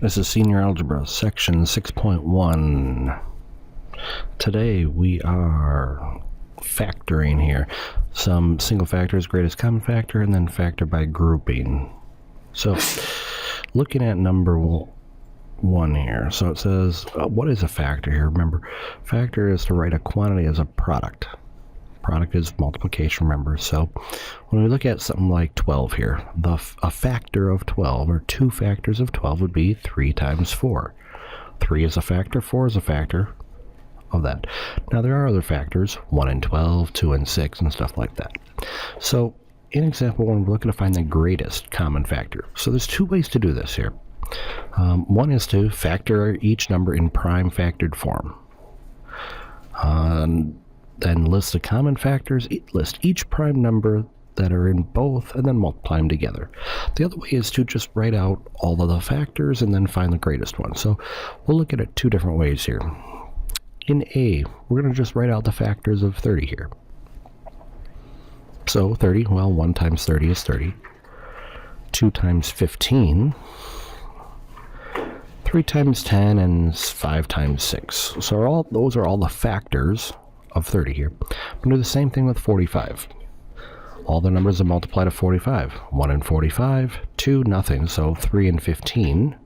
This is Senior Algebra, section 6.1. Today we are factoring here. Some single factors, greatest common factor, and then factor by grouping. So, looking at number one here. So it says, what is a factor here? Remember, factor is to write a quantity as a product. Product is multiplication, remember. So when we look at something like 12 here, a factor of 12, or two factors of 12, would be 3 times 4. 3 is a factor, 4 is a factor of that. Now there are other factors, 1 and 12, 2 and 6, and stuff like that. So in example 1, we're looking to find the greatest common factor. So there's two ways to do this here. One is to factor each number in prime factored form. Then list the common factors, list each prime number that are in both, and then multiply them together. The other way is to just write out all of the factors and then find the greatest one. So we'll look at it two different ways here. In A, we're going to just write out the factors of 30 here. So 30, well, 1 times 30 is 30. 2 times 15. 3 times 10, and 5 times 6. So those are all the factors of 30 here. I'm going to do the same thing with 45. All the numbers are multiplied to 45. 1 and 45, 2, nothing, so 3 and 15,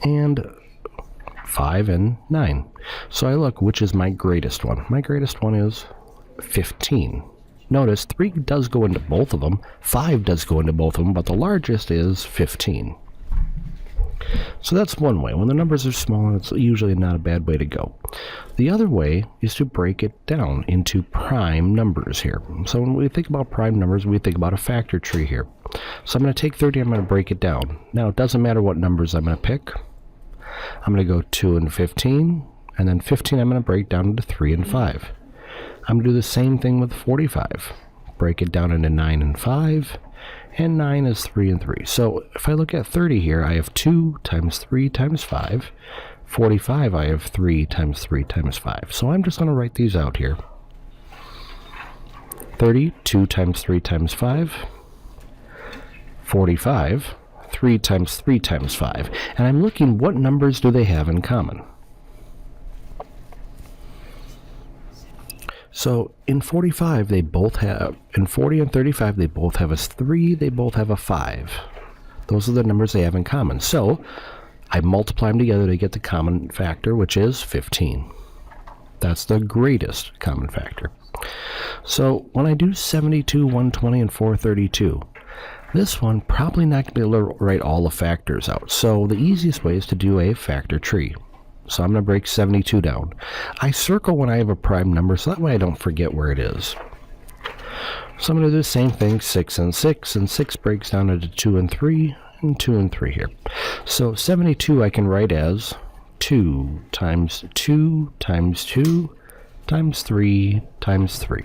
and 5 and 9. So I look, which is my greatest one? My greatest one is 15. Notice 3 does go into both of them, 5 does go into both of them, but the largest is 15. So that's one way. When the numbers are small, it's usually not a bad way to go. The other way is to break it down into prime numbers here. So when we think about prime numbers, we think about a factor tree here. So I'm going to take 30, I'm going to break it down. Now it doesn't matter what numbers I'm going to pick. I'm going to go 2 and 15, and then 15 I'm going to break down into 3 and 5. I'm going to do the same thing with 45. Break it down into 9 and 5. And 9 is 3 and 3. So if I look at 30 here, I have 2 times 3 times 5. 45, I have 3 times 3 times 5. So I'm just going to write these out here. 30, 2 times 3 times 5. 45, 3 times 3 times 5. And I'm looking, what numbers do they have in common? So in 45, they both have, in 40 and 35, they both have a 3, they both have a 5. Those are the numbers they have in common. So I multiply them together to get the common factor, which is 15. That's the greatest common factor. So when I do 72, 120, and 432, this one probably not going to be able to write all the factors out. So the easiest way is to do a factor tree. So I'm going to break 72 down. I circle when I have a prime number, so that way I don't forget where it is. So I'm going to do the same thing, 6 and 6, and 6 breaks down into 2 and 3, and 2 and 3 here. So 72 I can write as 2 times 2 times 2 times 3 times 3.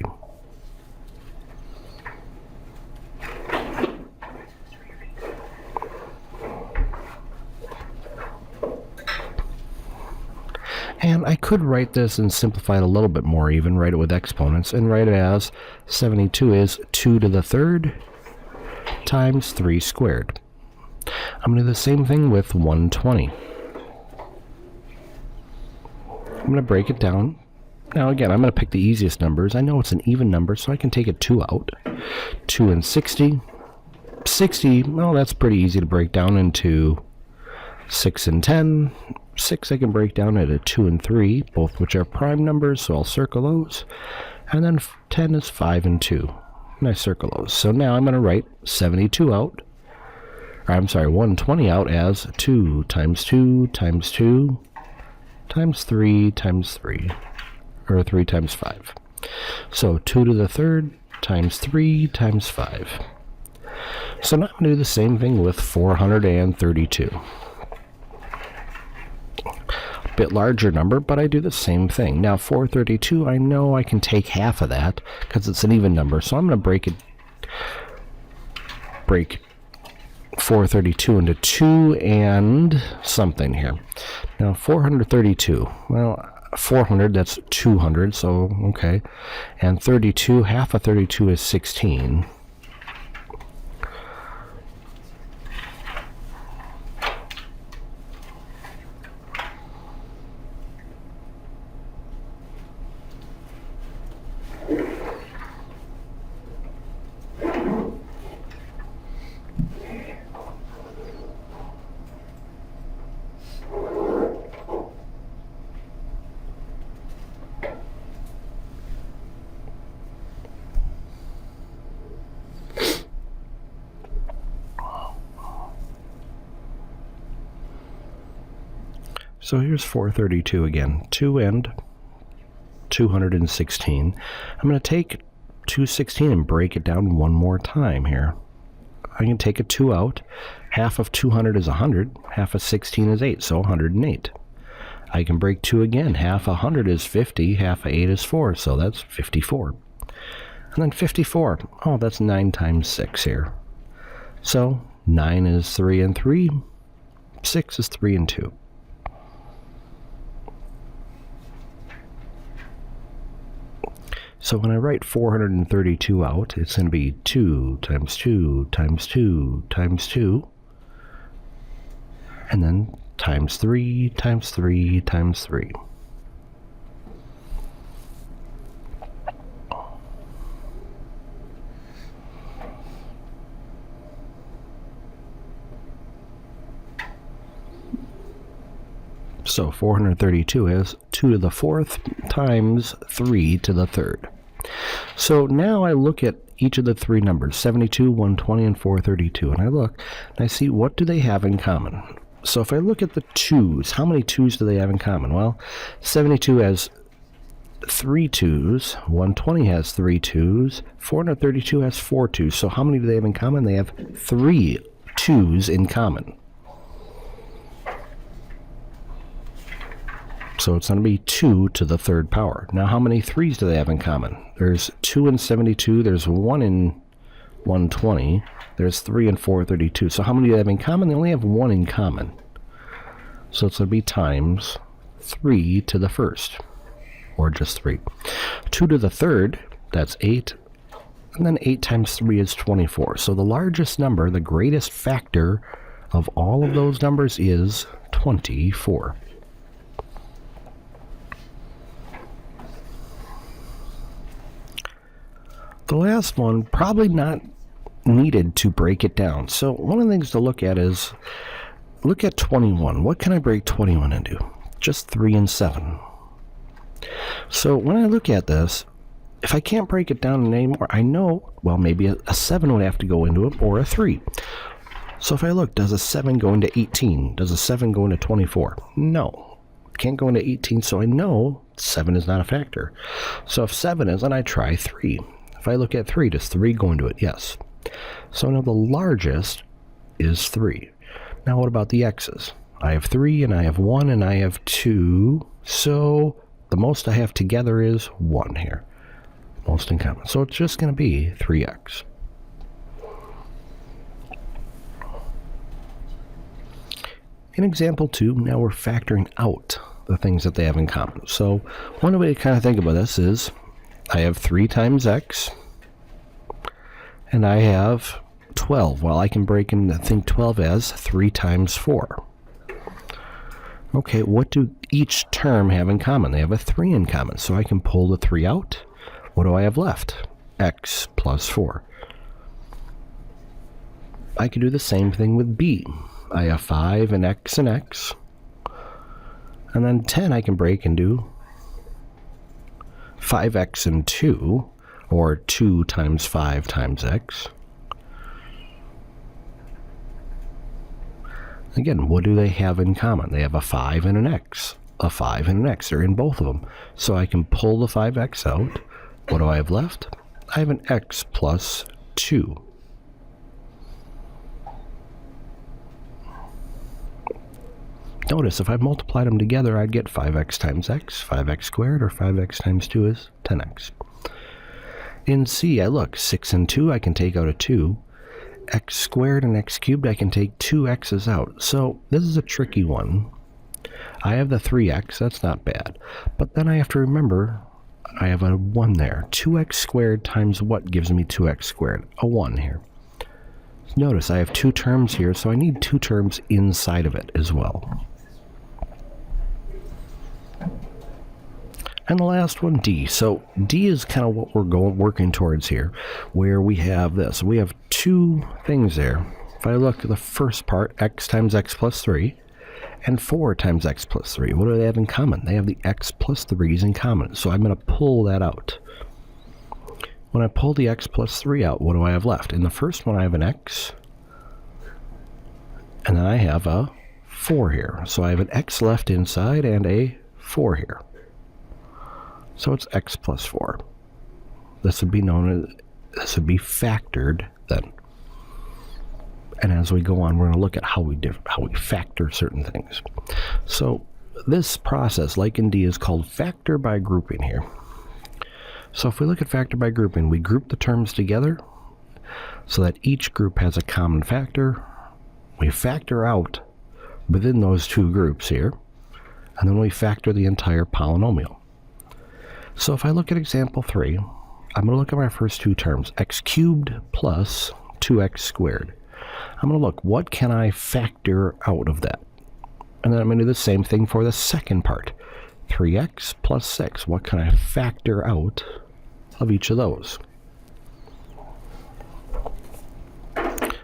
And I could write this and simplify it a little bit more, even write it with exponents, and write it as 72 is 2 to the third times 3 squared. I'm going to do the same thing with 120. I'm going to break it down. Now again, I'm going to pick the easiest numbers. I know it's an even number, so I can take a 2 out. 2 and 60. 60, well, that's pretty easy to break down into 6 and 10. 6 I can break down into 2 and 3, both which are prime numbers, so I'll circle those. And then 10 is 5 and 2, and I circle those. So now I'm going to write 72 out, or I'm sorry, 120 out as 2 times 2 times 2 times 3 times 3, or 3 times 5. So 2 to the third times 3 times 5. So now I'm going to do the same thing with 432. Bit larger number, but I do the same thing. Now 432, I know I can take half of that because it's an even number, so I'm going to break 432 into 2 and something here. Now 432, well, 400, that's 200, so okay. And 32, half of 32 is 16. So here's 432 again. 2 and 216. I'm going to take 216 and break it down one more time here. I can take a 2 out. Half of 200 is 100. Half of 16 is 8, so 108. I can break 2 again. Half of 100 is 50. Half of 8 is 4, so that's 54. And then 54. Oh, that's 9 times 6 here. So 9 is 3 and 3. 6 is 3 and 2. So when I write 432 out, it's going to be 2 times 2 times 2 times 2, and then times 3 times 3 times 3. So 432 is 2 to the 4th times 3 to the 3rd. So now I look at each of the three numbers, 72, 120, and 432, and I look and I see what do they have in common. So if I look at the 2's, how many 2's do they have in common? Well, 72 has 3 2's, 120 has 3 2's, 432 has 4 2's. So how many do they have in common? They have 3 2's in common. So it's going to be 2 to the 3rd power. Now, how many 3's do they have in common? There's 2 in 72. There's 1 in 120. There's 3 in 432. So how many do they have in common? They only have 1 in common. So it's going to be times 3 to the 1st, or just 3. 2 to the 3rd, that's 8. And then 8 times 3 is 24. So the largest number, the greatest factor of all of those numbers is 24. The last one, probably not needed to break it down. So one of the things to look at is, look at 21. What can I break 21 into? Just 3 and 7. So when I look at this, if I can't break it down anymore, I know, well, maybe a 7 would have to go into it, or a 3. So if I look, does a 7 go into 18? Does a 7 go into 24? No. Can't go into 18, so I know 7 is not a factor. So if 7 is, then I try 3. If I look at 3, does 3 go into it? Yes. So now the largest is 3. Now what about the x's? I have 3, and I have 1, and I have 2. So the most I have together is 1 here. Most in common. So it's just going to be 3x. In example 2, now we're factoring out the things that they have in common. So one way to kind of think about this is, I have 3 times x, and I have 12. Well, I can break and think 12 as 3 times 4. Okay, what do each term have in common? They have a 3 in common, so I can pull the 3 out. What do I have left? X plus 4. I could do the same thing with b. I have 5 and x, and then 10 I can break and do 5x and 2, or 2 times 5 times x. Again, what do they have in common? They have a 5 and an x. A 5 and an x. They're in both of them. So I can pull the 5x out. What do I have left? I have an x plus 2. Notice, if I multiplied them together, I'd get 5x times x, 5x squared, or 5x times 2 is 10x. In C, I look, 6 and 2, I can take out a 2. X squared and x cubed, I can take 2 x's out. So this is a tricky one. I have the 3x, that's not bad. But then I have to remember, I have a 1 there. 2x squared times what gives me 2x squared? A 1 here. Notice, I have 2 terms here, so I need 2 terms inside of it as well. And the last one, D. So D is kind of what we're working towards here, where we have this. We have 2 things there. If I look at the first part, x times x plus 3, and 4 times x plus 3. What do they have in common? They have the x plus 3's in common. So I'm going to pull that out. When I pull the x plus 3 out, what do I have left? In the first one, I have an x, and then I have a 4 here. So I have an x left inside and a 4 here. So it's x plus 4. This would be factored then. And as we go on, we're going to look at how we factor certain things. So this process, like in D, is called factor by grouping here. So if we look at factor by grouping, we group the terms together so that each group has a common factor. We factor out within those two groups here, and then we factor the entire polynomial. So if I look at example 3, I'm going to look at my first two terms, x cubed plus 2x squared. I'm going to look, what can I factor out of that? And then I'm going to do the same thing for the second part. 3x plus 6. What can I factor out of each of those?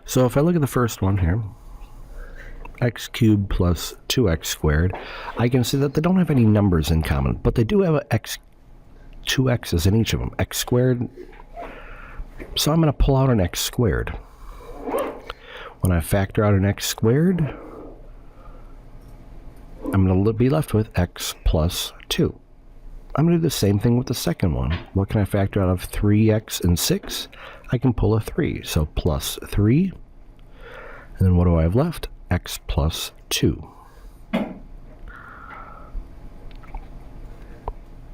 So if I look at the first one here, x cubed plus 2x squared, I can see that they don't have any numbers in common, but they do have two x's in each of them, x squared. So I'm going to pull out an x squared. When I factor out an x squared, I'm going to be left with x plus 2. I'm going to do the same thing with the second one. What can I factor out of 3x and 6? I can pull a 3, so plus 3. And then what do I have left? X plus 2.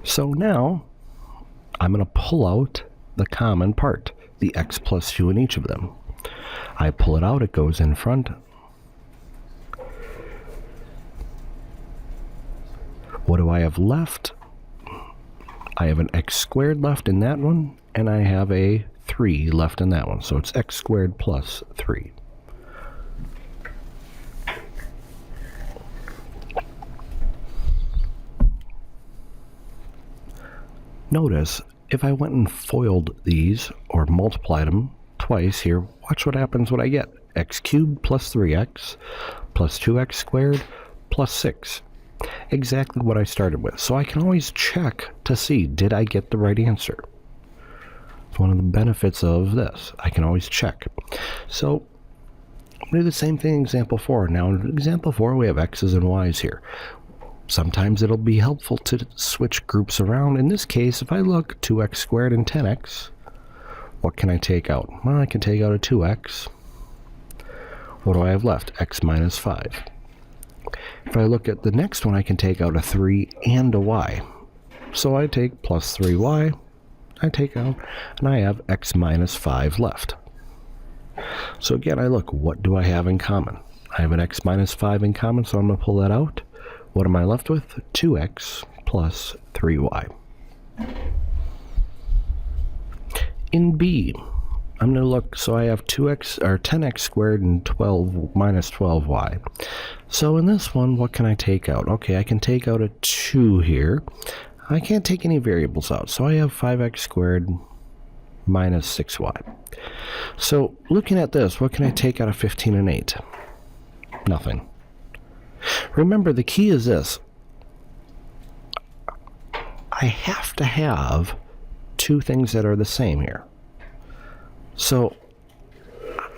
So now I'm going to pull out the common part, the x plus 2 in each of them. I pull it out, it goes in front. What do I have left? I have an x squared left in that one, and I have a 3 left in that one. So it's x squared plus 3. Notice, if I went and FOILed these, or multiplied them twice here, watch what happens when I get x cubed plus 3x plus 2x squared plus 6. Exactly what I started with. So I can always check to see, did I get the right answer? It's one of the benefits of this. I can always check. So I'm going to do the same thing in example 4. Now in example 4, we have x's and y's here. Sometimes it'll be helpful to switch groups around. In this case, if I look 2x squared and 10x, what can I take out? Well, I can take out a 2x. What do I have left? X minus 5. If I look at the next one, I can take out a 3 and a y. So I take plus 3y, I take out, and I have x minus 5 left. So again, I look, what do I have in common? I have an x minus 5 in common, so I'm going to pull that out. What am I left with? 2x plus 3y. In B, I'm going to look, so I have 2x or 10x squared and 12 minus 12y. So in this one, what can I take out? Okay, I can take out a 2 here. I can't take any variables out, so I have 5x squared minus 6y. So looking at this, what can I take out of 15 and 8? Nothing. Remember, the key is this. I have to have two things that are the same here. So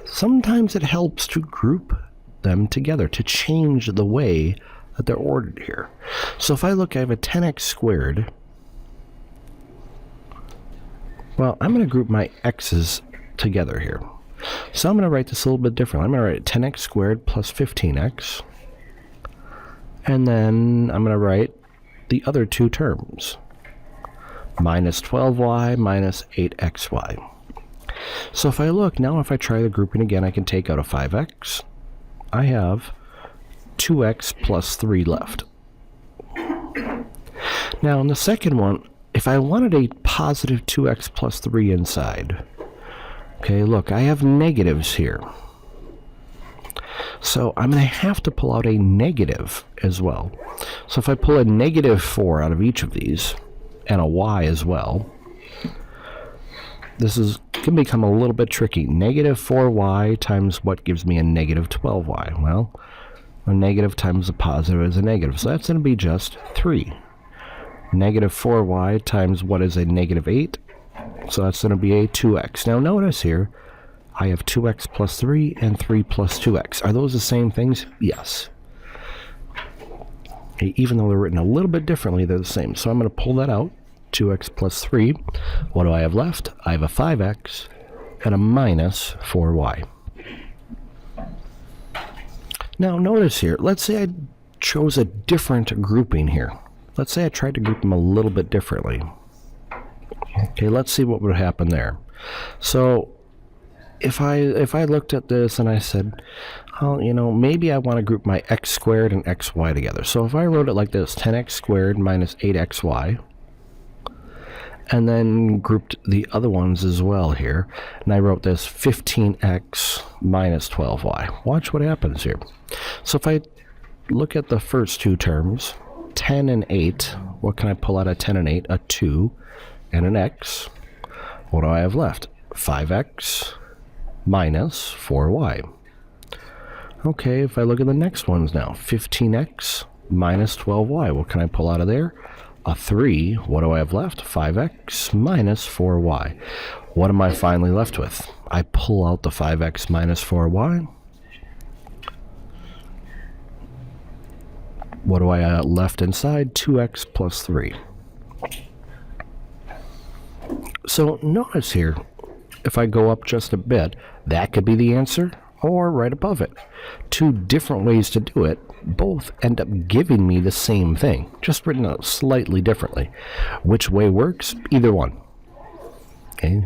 sometimes it helps to group them together, to change the way that they're ordered here. So if I look, I have a 10x squared. Well, I'm going to group my x's together here. So I'm going to write this a little bit differently. I'm going to write 10x squared plus 15x. And then I'm going to write the other two terms, minus 12y minus 8xy. So if I look, now if I try the grouping again, I can take out a 5x. I have 2x plus 3 left. Now in the second one, if I wanted a positive 2x plus 3 inside, okay, look, I have negatives here. So I'm going to have to pull out a negative as well. So if I pull a negative 4 out of each of these, and a y as well, this can become a little bit tricky. Negative 4y times what gives me a negative 12y? Well, a negative times a positive is a negative, so that's going to be just 3. Negative 4y times what is a negative 8, so that's going to be a 2x. Now notice here, I have 2x plus 3 and 3 plus 2x. Are those the same things? Yes. Okay, even though they're written a little bit differently, they're the same. So I'm going to pull that out. 2x plus 3. What do I have left? I have a 5x and a minus 4y. Now notice here, let's say I chose a different grouping here. Let's say I tried to group them a little bit differently. Okay, let's see what would happen there. So if I looked at this and I said, oh, you know, maybe I want to group my x squared and xy together. So if I wrote it like this, 10x squared minus 8xy, and then grouped the other ones as well here, and I wrote this 15x minus 12y. Watch what happens here. So if I look at the first two terms, 10 and 8, what can I pull out of 10 and 8? A 2 and an x. What do I have left? 5x minus 4y. Okay, if I look at the next ones now, 15x minus 12y, what can I pull out of there? A 3. What do I have left? 5x minus 4y. What am I finally left with? I pull out the 5x minus 4y. What do I left inside? 2x plus 3. So notice here, if I go up just a bit, that could be the answer, or right above it. Two different ways to do it, both end up giving me the same thing, just written out slightly differently. Which way works? Either one. Okay.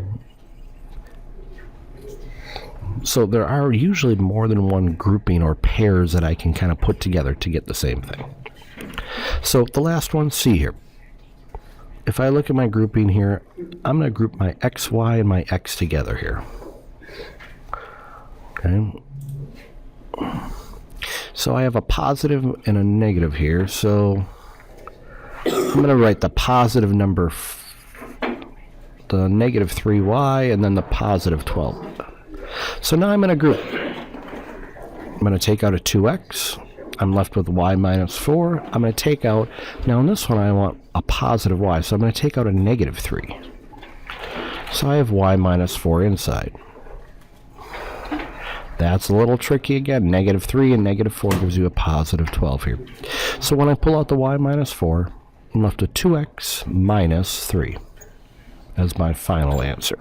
So there are usually more than one grouping or pairs that I can kind of put together to get the same thing. So the last one, C here. If I look at my grouping here, I'm going to group my xy and my x together here. Okay. So I have a positive and a negative here. So I'm going to write the positive number, the negative 3y, and then the positive 12. So now I'm going to group. I'm going to take out a 2x. I'm left with y minus 4. I'm going to take out, now in this one I want a positive y, so I'm going to take out a negative 3. So I have y minus 4 inside. That's a little tricky again. Negative 3 and negative 4 gives you a positive 12 here. So when I pull out the y minus 4, I'm left with 2x minus 3 as my final answer.